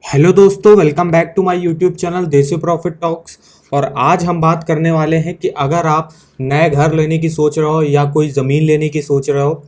Hello दोस्तों, welcome back to my YouTube channel desi profit talks. और आज हम बात करने वाले हैं कि अगर आप नए घर लेने की सोच रहे हो या कोई ज़मीन लेने की सोच रहे हो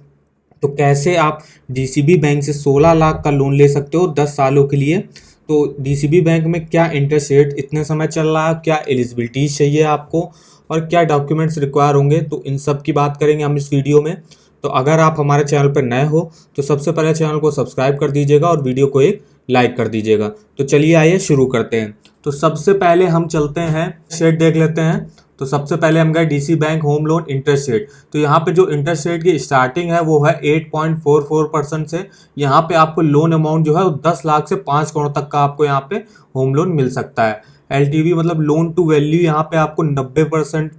तो कैसे आप डीसीबी बैंक से 16 लाख का लोन ले सकते हो 10 सालों के लिए। तो डीसीबी बैंक में क्या इंटरेस्ट रेट इतने समय चल रहा है, क्या एलिजिबिलिटी चाहिए आपको और क्या डॉक्यूमेंट्स रिक्वायर होंगे, तो इन सब की बात करेंगे हम इस वीडियो में। तो अगर आप हमारे चैनल पर नए हो तो सबसे पहले चैनल को सब्सक्राइब कर दीजिएगा और वीडियो को एक लाइक कर दीजिएगा। तो चलिए आइए शुरू करते हैं। तो सबसे पहले हम चलते हैं शेड देख लेते हैं। तो सबसे पहले हम गए DC bank home loan interest rate. तो यहाँ पे जो इंटरेस्ट रेट की स्टार्टिंग है वो है 8.44% से। यहाँ पे आपको लोन अमाउंट जो है वो 10 लाख से 5 करोड़ तक का आपको यहाँ पे होम लोन मिल सकता है। एलटीवी मतलब लोन टू वैल्यू यहाँ पे आपको 90%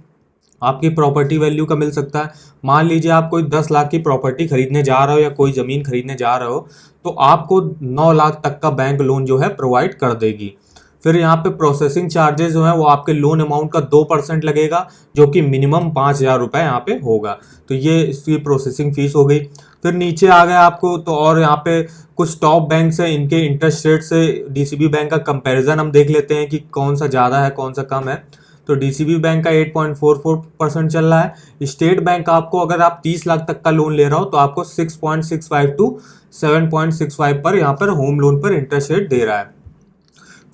आपकी प्रॉपर्टी वैल्यू का मिल सकता है। मान लीजिए आप कोई 10 लाख की प्रॉपर्टी खरीदने जा रहे हो या कोई ज़मीन खरीदने जा रहे हो तो आपको 9 लाख तक का बैंक लोन जो है प्रोवाइड कर देगी। फिर यहाँ पे प्रोसेसिंग चार्जेस जो है वो आपके लोन अमाउंट का 2% लगेगा, जो कि मिनिमम 5,000 रुपये यहाँ पे होगा। तो ये इसकी प्रोसेसिंग फीस हो गई। फिर नीचे आ गया आपको तो और यहाँ पे कुछ टॉप बैंक है, इनके इंटरेस्ट रेट से डीसीबी बैंक का कंपैरिजन हम देख लेते हैं कि कौन सा ज़्यादा है कौन सा कम है। तो डीसीबी बैंक का 8.44% चल रहा है। स्टेट बैंक आपको अगर आप 30 लाख तक का लोन ले रहा हो तो आपको 6.65 टू 7.65 पर यहाँ पर होम लोन पर इंटरेस्ट रेट दे रहा है।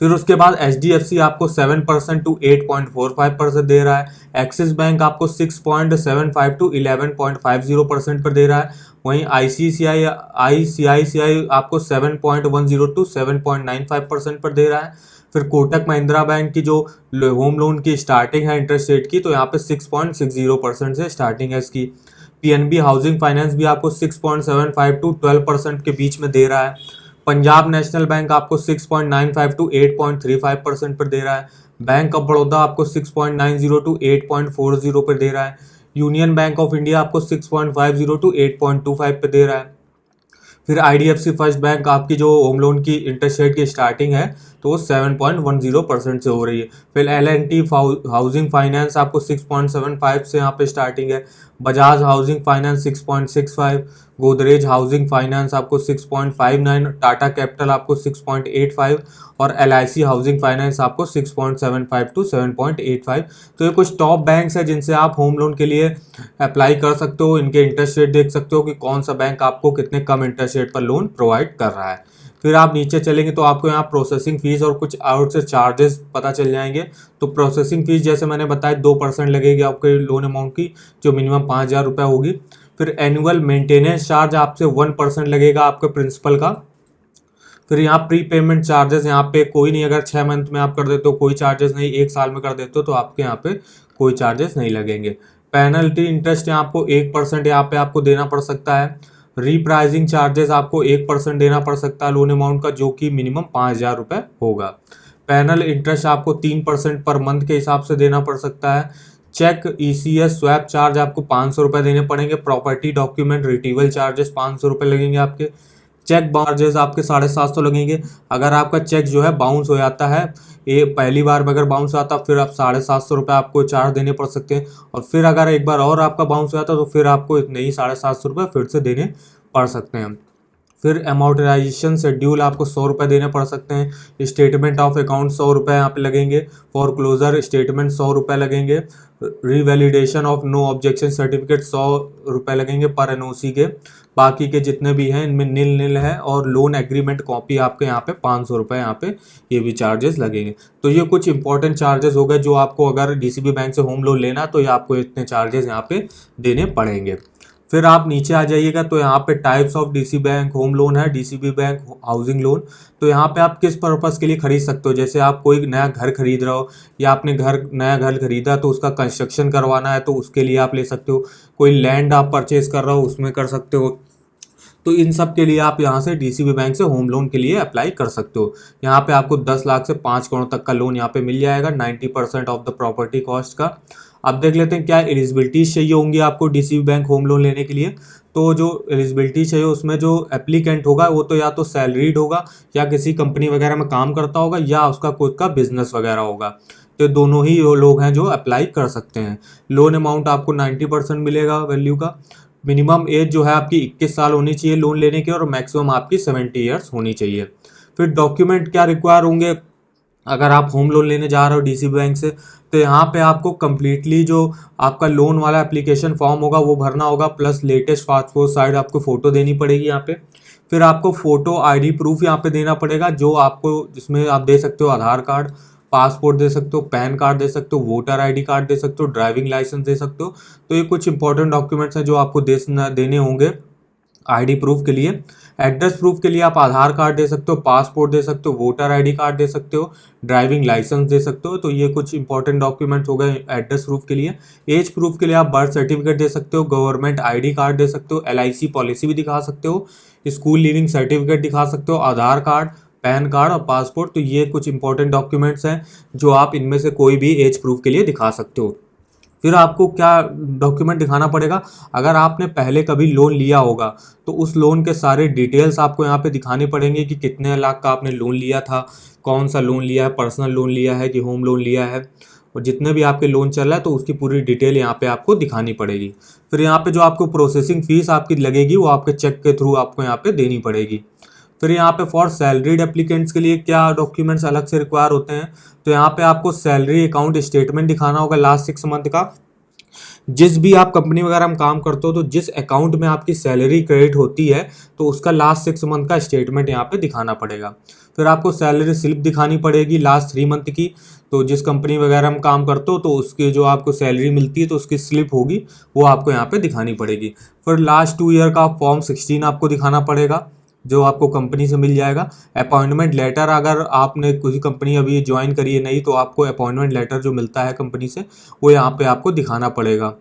फिर उसके बाद एच आपको 7% टू 8.45% दे रहा है। एक्सिस बैंक आपको 6.75 टू 11.50% पर दे रहा है। वहीं आईसीआईसीआई आपको 7.10 टू 7.95% पर दे रहा है। फिर कोटक महिंद्रा बैंक की जो होम लोन की स्टार्टिंग है इंटरेस्ट रेट की, तो यहाँ पे 6.60% से स्टार्टिंग है इसकी। पीएनबी हाउसिंग फाइनेंस भी आपको 6.75 टू 12% के बीच में दे रहा है। पंजाब नेशनल बैंक आपको 6.95 टू 8.35% पर दे रहा है। बैंक ऑफ बड़ौदा आपको 6.90 टू 8.40 पर दे रहा है। यूनियन बैंक ऑफ इंडिया आपको 6.50 टू 8.25 पे दे रहा है। फिर आईडीएफसी फर्स्ट बैंक आपकी जो होम लोन की इंटरेस्ट रेट की स्टार्टिंग है तो वो 7.10% से हो रही है। फिर एल&टी हाउसिंग फाइनेंस आपको 6.75 से यहाँ पे स्टार्टिंग है। Bajaj housing finance 6.65, Godrej housing finance आपको 6.59, टाटा कैपिटल आपको 6.85 और एलआईसी हाउसिंग फाइनेंस आपको 6.75 टू 7.85। तो ये कुछ टॉप बैंक्स हैं जिनसे आप होम लोन के लिए अप्लाई कर सकते हो। इनके इंटरेस्ट रेट देख सकते हो कि कौन सा बैंक आपको कितने कम इंटरेस्ट रेट पर लोन प्रोवाइड कर रहा है। फिर आप नीचे चलेंगे तो आपको यहाँ प्रोसेसिंग फीस और कुछ और से चार्जेस पता चल जाएंगे। तो प्रोसेसिंग फीस जैसे मैंने बताया 2% लगेगी आपके लोन अमाउंट की, जो मिनिमम 5,000 रुपये होगी। फिर एनुअल मेंटेनेंस चार्ज आपसे 1% लगेगा आपके प्रिंसिपल का। फिर यहाँ प्री पेमेंट चार्जेस यहाँ पे कोई नहीं, अगर 6 मंथ में आप कर देते हो कोई चार्जेस नहीं, 1 साल में कर देते हो तो आपके यहाँ पे कोई चार्जेस नहीं लगेंगे। पेनल्टी इंटरेस्ट यहाँ आपको 1% यहाँ पे आपको देना पड़ सकता है। रीप्राइजिंग चार्जेस आपको 1% देना पड़ सकता है लोन अमाउंट का, जो कि मिनिमम 5,000 रुपये होगा। पैनल इंटरेस्ट आपको 3% पर मंथ के हिसाब से देना पड़ सकता है। चेक ईसीएस स्वैप चार्ज आपको 500 रुपये देने पड़ेंगे। प्रॉपर्टी डॉक्यूमेंट रिट्रीवल चार्जेस 500 रुपये लगेंगे आपके। चेक चार्जेस आपके 750 लगेंगे। अगर आपका चेक जो है बाउंस हो जाता है, ये पहली बार में अगर बाउंस आता फिर आप 750 रुपये आपको चार्ज देने पड़ सकते हैं। और फिर अगर एक बार और आपका बाउंस हो जाता तो फिर आपको इतने ही 750 रुपये फिर से देने पड़ सकते हैं। फिर अमाउंटाइजेशन शेड्यूल आपको 100 रुपये देने पड़ सकते हैं। स्टेटमेंट ऑफ अकाउंट 100 रुपये यहाँ पे लगेंगे। फॉर क्लोजर स्टेटमेंट 100 रुपये लगेंगे। रिवैलिडेशन ऑफ नो ऑब्जेक्शन सर्टिफिकेट 100 रुपये लगेंगे पर एनओसी के। बाकी के जितने भी हैं इनमें नील नील है। और लोन एग्रीमेंट कॉपी आपके यहाँ पे 500 रुपये यहाँ पे ये भी चार्जेस लगेंगे। तो ये कुछ इंपॉर्टेंट चार्जेस हो गए जो आपको अगर डीसीबी बैंक से होम लोन लेना तो ये आपको इतने चार्जेस यहाँ पे देने पड़ेंगे। फिर आप नीचे आ जाइएगा तो यहाँ पे types of DC bank home loan है, डीसीबी बैंक हाउसिंग लोन। तो यहाँ पे आप किस पर्पज़ के लिए खरीद सकते हो, जैसे आप कोई नया घर खरीद रहे हो या आपने नया घर खरीदा तो उसका कंस्ट्रक्शन करवाना है तो उसके लिए आप ले सकते हो। कोई लैंड आप परचेज कर रहे हो उसमें कर सकते हो। तो इन सब के लिए आप यहाँ से डीसीबी बैंक से होम लोन के लिए अप्लाई कर सकते हो। यहाँ पे आपको 10 लाख से 5 करोड़ तक का लोन यहाँ पे मिल जाएगा 90% ऑफ द प्रॉपर्टी कॉस्ट का। अब देख लेते हैं क्या एलिजिबिलिटीज चाहिए होंगी आपको डीसीबी बैंक होम लोन लेने के लिए। तो जो एलिजिबिलिटी चाहिए उसमें जो एप्लीकेंट होगा वो तो या तो सैलरीड होगा या किसी कंपनी वगैरह में काम करता होगा या उसका खुद का बिजनेस वगैरह होगा। तो दोनों ही वो लोग हैं जो अप्लाई कर सकते हैं। लोन अमाउंट आपको 90% मिलेगा वैल्यू का। मिनिमम एज जो है आपकी 21 साल होनी चाहिए लोन लेने की और मैक्सिमम आपकी 70 ईयर्स होनी चाहिए। फिर डॉक्यूमेंट क्या रिक्वायर होंगे अगर आप होम लोन लेने जा रहे हो डीसीबी बैंक से, तो यहाँ पे आपको कम्प्लीटली जो आपका लोन वाला एप्लीकेशन फॉर्म होगा वो भरना होगा, प्लस लेटेस्ट पासपोर्ट साइज आपको फ़ोटो देनी पड़ेगी यहाँ पे। फिर आपको फ़ोटो आईडी प्रूफ यहाँ पे देना पड़ेगा, जो आपको जिसमें आप दे सकते हो आधार कार्ड, पासपोर्ट दे सकते हो, पैन कार्ड दे सकते हो, वोटर आईडी कार्ड दे सकते हो, ड्राइविंग लाइसेंस दे सकते हो। तो ये कुछ इंपॉर्टेंट डॉक्यूमेंट्स हैं जो आपको देने होंगे आईडी प्रूफ के लिए। एड्रेस प्रूफ के लिए आप आधार कार्ड दे सकते हो, पासपोर्ट दे सकते हो, वोटर आईडी कार्ड दे सकते हो, ड्राइविंग लाइसेंस दे सकते हो। तो ये कुछ इंपॉर्टेंट डॉक्यूमेंट्स हो गए एड्रेस प्रूफ के लिए। एज प्रूफ के लिए आप बर्थ सर्टिफिकेट दे सकते हो, गवर्नमेंट आईडी कार्ड दे सकते हो, एलआईसी पॉलिसी भी दिखा सकते हो, स्कूल लीविंग सर्टिफिकेट दिखा सकते हो, आधार कार्ड, पैन कार्ड और पासपोर्ट। तो ये कुछ इंपॉर्टेंट डॉक्यूमेंट्स हैं जो आप इनमें से कोई भी एज प्रूफ के लिए दिखा सकते हो। फिर आपको क्या डॉक्यूमेंट दिखाना पड़ेगा, अगर आपने पहले कभी लोन लिया होगा तो उस लोन के सारे डिटेल्स आपको यहाँ पे दिखाने पड़ेंगे कि कितने लाख का आपने लोन लिया था, कौन सा लोन लिया है, पर्सनल लोन लिया है कि होम लोन लिया है, और जितने भी आपके लोन चल रहा है तो उसकी पूरी डिटेल यहाँ पे आपको दिखानी पड़ेगी। फिर यहाँ पे जो आपको प्रोसेसिंग फीस आपकी लगेगी वो आपके चेक के थ्रू आपको यहाँ पे देनी पड़ेगी। फिर यहाँ पे फॉर सैलरीड एप्लीकेंट्स के लिए क्या डॉक्यूमेंट्स अलग से रिक्वायर होते हैं, तो यहाँ पे आपको सैलरी अकाउंट स्टेटमेंट दिखाना होगा लास्ट 6 मंथ का। जिस भी आप कंपनी वगैरह में काम करते हो तो जिस अकाउंट में आपकी सैलरी क्रेडिट होती है तो उसका लास्ट 6 मंथ का स्टेटमेंट यहाँ पे दिखाना पड़ेगा। फिर आपको सैलरी स्लिप दिखानी पड़ेगी लास्ट 3 मंथ की, तो जिस कंपनी वगैरह में काम करते हो तो उसकी जो आपको सैलरी मिलती है तो उसकी स्लिप होगी वो आपको यहाँ पे दिखानी पड़ेगी। फिर लास्ट 2 ईयर का फॉर्म 16 आपको दिखाना पड़ेगा जो आपको कंपनी से मिल जाएगा। अपॉइंटमेंट लेटर, अगर आपने कोई कंपनी अभी ज्वाइन करी है नहीं तो आपको अपॉइंटमेंट लेटर जो मिलता है कंपनी से वो यहाँ पे आपको दिखाना पड़ेगा।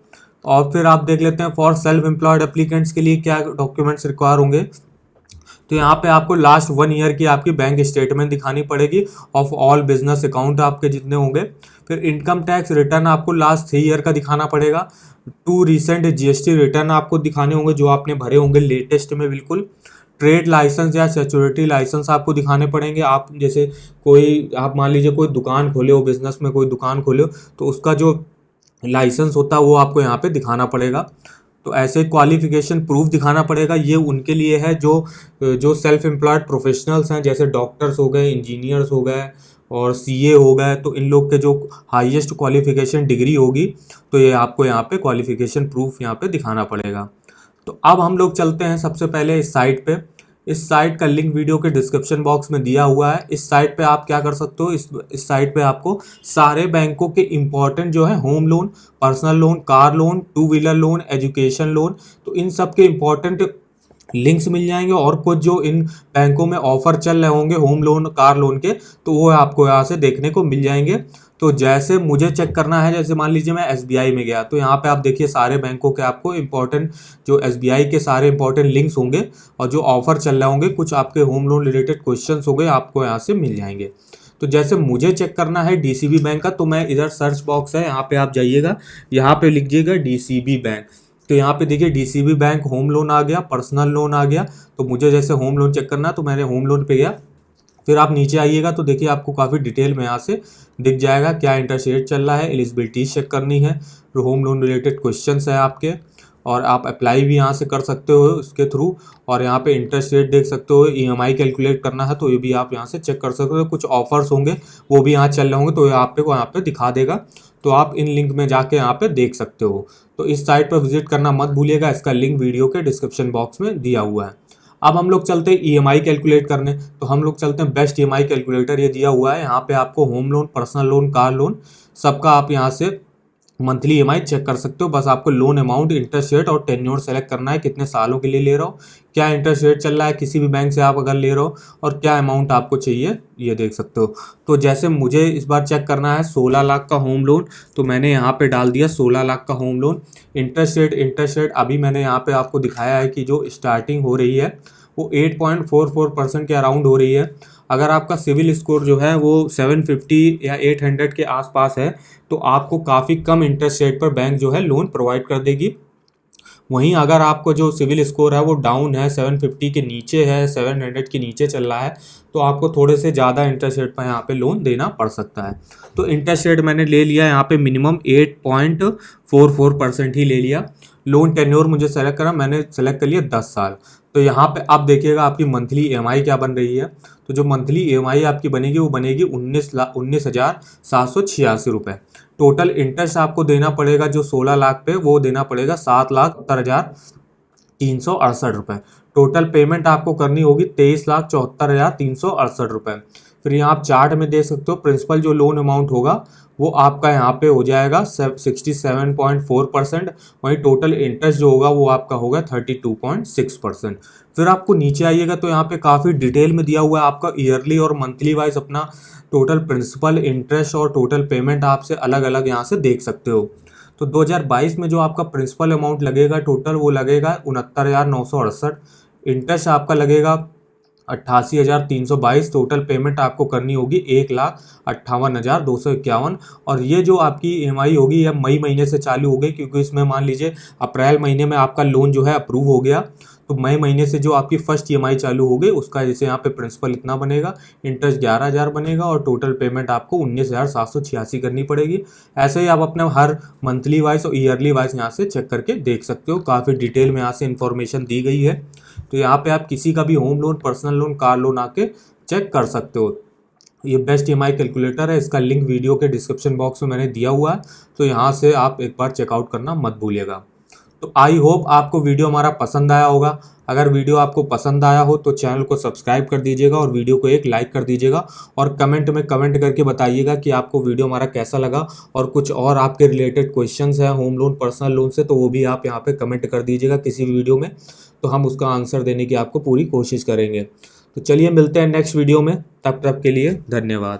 और फिर आप देख लेते हैं फॉर सेल्फ एम्प्लॉयड एप्लीकेंट्स के लिए क्या डॉक्यूमेंट्स रिक्वायर होंगे। तो यहाँ पे आपको लास्ट 1 ईयर की आपकी बैंक स्टेटमेंट दिखानी पड़ेगी ऑफ ऑल बिजनेस अकाउंट आपके जितने होंगे। फिर इनकम टैक्स रिटर्न आपको लास्ट 3 ईयर का दिखाना पड़ेगा। 2 रिसेंट जीएसटी रिटर्न आपको दिखाने होंगे जो आपने भरे होंगे लेटेस्ट में बिल्कुल। ट्रेड लाइसेंस या सिक्योरिटी लाइसेंस आपको दिखाने पड़ेंगे। आप जैसे कोई आप मान लीजिए कोई दुकान खोले हो, बिजनेस में कोई दुकान खोले हो तो उसका जो लाइसेंस होता है वो आपको यहाँ पे दिखाना पड़ेगा। तो ऐसे क्वालिफिकेशन प्रूफ दिखाना पड़ेगा। ये उनके लिए है जो सेल्फ एम्प्लॉयड प्रोफेशनल्स हैं, जैसे डॉक्टर्स हो गए, इंजीनियर्स हो गए और सीए हो गए। तो इन लोग के जो हाईएस्ट क्वालिफिकेशन डिग्री होगी तो ये आपको यहाँ पे क्वालिफिकेशन प्रूफ यहाँ पे दिखाना पड़ेगा। तो अब हम लोग चलते हैं सबसे पहले इस साइट पे। इस साइट का लिंक वीडियो के डिस्क्रिप्शन बॉक्स में दिया हुआ है। इस साइट पे आप क्या कर सकते हो, इस साइट पे आपको सारे बैंकों के इंपॉर्टेंट जो है home loan, personal loan, car loan, 2 wheeler loan, education loan, तो इन सब के इंपॉर्टेंट लिंक्स मिल जाएंगे। और कुछ जो इन बैंकों में ऑफर चल रहे होंगे होम लोन, कार लोन के, तो वो आपको यहाँ से देखने को मिल जाएंगे। तो जैसे मुझे चेक करना है, जैसे मान लीजिए मैं एसबीआई में गया तो यहाँ पे आप देखिए सारे बैंकों के आपको इंपॉर्टेंट जो एसबीआई के सारे इंपॉर्टेंट लिंक्स होंगे और जो ऑफर चल रहे होंगे, कुछ आपके होम लोन रिलेटेड क्वेश्चंस हो गए आपको यहाँ से मिल जाएंगे। तो जैसे मुझे चेक करना है डीसीबी बैंक का, तो मैं इधर सर्च बॉक्स है यहाँ पे आप जाइएगा, यहाँ पे लिखिएगा डीसीबी बैंक। तो यहाँ पे देखिए डीसीबी बैंक होम लोन आ गया, पर्सनल लोन आ गया। तो मुझे जैसे होम लोन चेक करना तो मैंने होम लोन पे गया। फिर आप नीचे आइएगा तो देखिए आपको काफ़ी डिटेल में यहाँ से दिख जाएगा क्या इंटरेस्ट रेट चल रहा है, एलिजिबिलिटी चेक करनी है, जो होम लोन रिलेटेड क्वेश्चंस है आपके, और आप अप्लाई भी यहाँ से कर सकते हो उसके थ्रू। और यहाँ पे इंटरेस्ट रेट देख सकते हो, ईएमआई कैलकुलेट करना है तो ये भी आप यहाँ से चेक कर सकते हो। कुछ ऑफर्स होंगे वो भी यहाँ चल रहे होंगे तो आपको यहाँ पे दिखा देगा, तो आप इन लिंक में जाके यहाँ पे देख सकते हो। तो इस साइट पर विजिट करना मत भूलिएगा, इसका लिंक वीडियो के डिस्क्रिप्शन बॉक्स में दिया हुआ है। अब हम लोग चलते हैं ईएमआई कैलकुलेट करने, तो हम लोग चलते हैं बेस्ट ईएमआई कैलकुलेटर, ये दिया हुआ है। यहाँ पे आपको home loan, personal loan, car loan सबका आप यहाँ से मंथली ईएमआई चेक कर सकते हो। बस आपको लोन अमाउंट, इंटरेस्ट रेट और टेन्योर सेलेक्ट करना है, कितने सालों के लिए ले रहे हो, क्या इंटरेस्ट रेट चल रहा है किसी भी बैंक से आप अगर ले रहे हो, और क्या अमाउंट आपको चाहिए ये देख सकते हो। तो जैसे मुझे इस बार चेक करना है 16 लाख का होम लोन, तो मैंने यहाँ पे डाल दिया 16 लाख का होम लोन। इंटरेस्ट रेट अभी मैंने यहाँ पे आपको दिखाया है कि जो स्टार्टिंग हो रही है वो 8.44% के अराउंड हो रही है। अगर आपका सिविल स्कोर जो है वो 750 या 800 के आसपास है तो आपको काफ़ी कम इंटरेस्ट रेट पर बैंक जो है लोन प्रोवाइड कर देगी। वहीं अगर आपको जो सिविल स्कोर है वो डाउन है, 750 के नीचे है, 700 के नीचे चल रहा है, तो आपको थोड़े से ज़्यादा इंटरेस्ट रेट पर यहाँ पे लोन देना पड़ सकता है। तो इंटरेस्ट रेट मैंने ले लिया यहाँ पे मिनिमम 8.44% ही ले लिया। लोन टेन्योर मुझे सेलेक्ट करा, मैंने सेलेक्ट कर लिया 10 साल। तो यहाँ पे आप देखिएगा आपकी मंथली EMI क्या बन रही है। तो जो मंथली EMI आपकी बनेगी वो बनेगी 19,786 रुपये। टोटल इंटरेस्ट आपको देना पड़ेगा जो 16 लाख पे, वो देना पड़ेगा 7,70,368 रुपये। टोटल पेमेंट आपको करनी होगी 23,74,368 रुपये। फिर यहाँ आप चार्ट में देख सकते हो प्रिंसिपल जो लोन अमाउंट होगा वो आपका यहाँ पे हो जाएगा 67.4%। वहीं टोटल इंटरेस्ट जो होगा वो आपका होगा 32.6%। फिर आपको नीचे आइएगा तो यहाँ पे काफ़ी डिटेल में दिया हुआ है आपका ईयरली और मंथली वाइज अपना टोटल प्रिंसिपल, इंटरेस्ट और टोटल पेमेंट आपसे अलग अलग यहाँ से देख सकते हो। तो 2022 में जो आपका प्रिंसिपल अमाउंट लगेगा टोटल वो लगेगा 69,968। इंटरेस्ट आपका लगेगा 88,322। टोटल पेमेंट आपको करनी होगी 1,58,251। और ये जो आपकी EMI होगी यह मई महीने से चालू हो गई, क्योंकि इसमें मान लीजिए अप्रैल महीने में आपका लोन जो है अप्रूव हो गया, तो मई महीने से जो आपकी फर्स्ट EMI चालू हो गई उसका जैसे यहाँ पे प्रिंसिपल इतना बनेगा, इंटरेस्ट 11,000 बनेगा और टोटल पेमेंट आपको 19,786 करनी पड़ेगी। ऐसे ही आप अपने हर मंथली वाइज और ईयरली वाइज यहाँ से चेक करके देख सकते हो। काफ़ी डिटेल में यहाँ से इन्फॉर्मेशन दी गई है। तो यहाँ पे आप किसी का भी home loan, personal loan, car loan आके चेक कर सकते हो। ये बेस्ट EMI कैलकुलेटर है, इसका लिंक वीडियो के डिस्क्रिप्शन बॉक्स में मैंने दिया हुआ है, तो यहाँ से आप एक बार चेकआउट करना मत भूलिएगा। तो आई होप आपको वीडियो हमारा पसंद आया होगा। अगर वीडियो आपको पसंद आया हो तो चैनल को सब्सक्राइब कर दीजिएगा और वीडियो को एक लाइक कर दीजिएगा और कमेंट में कमेंट करके बताइएगा कि आपको वीडियो हमारा कैसा लगा। और कुछ और आपके रिलेटेड क्वेश्चंस हैं होम लोन, पर्सनल लोन से, तो वो भी आप यहाँ पे कमेंट कर दीजिएगा किसी वीडियो में, तो हम उसका आंसर देने की आपको पूरी कोशिश करेंगे। तो चलिए मिलते हैं नेक्स्ट वीडियो में, तब तक के लिए धन्यवाद।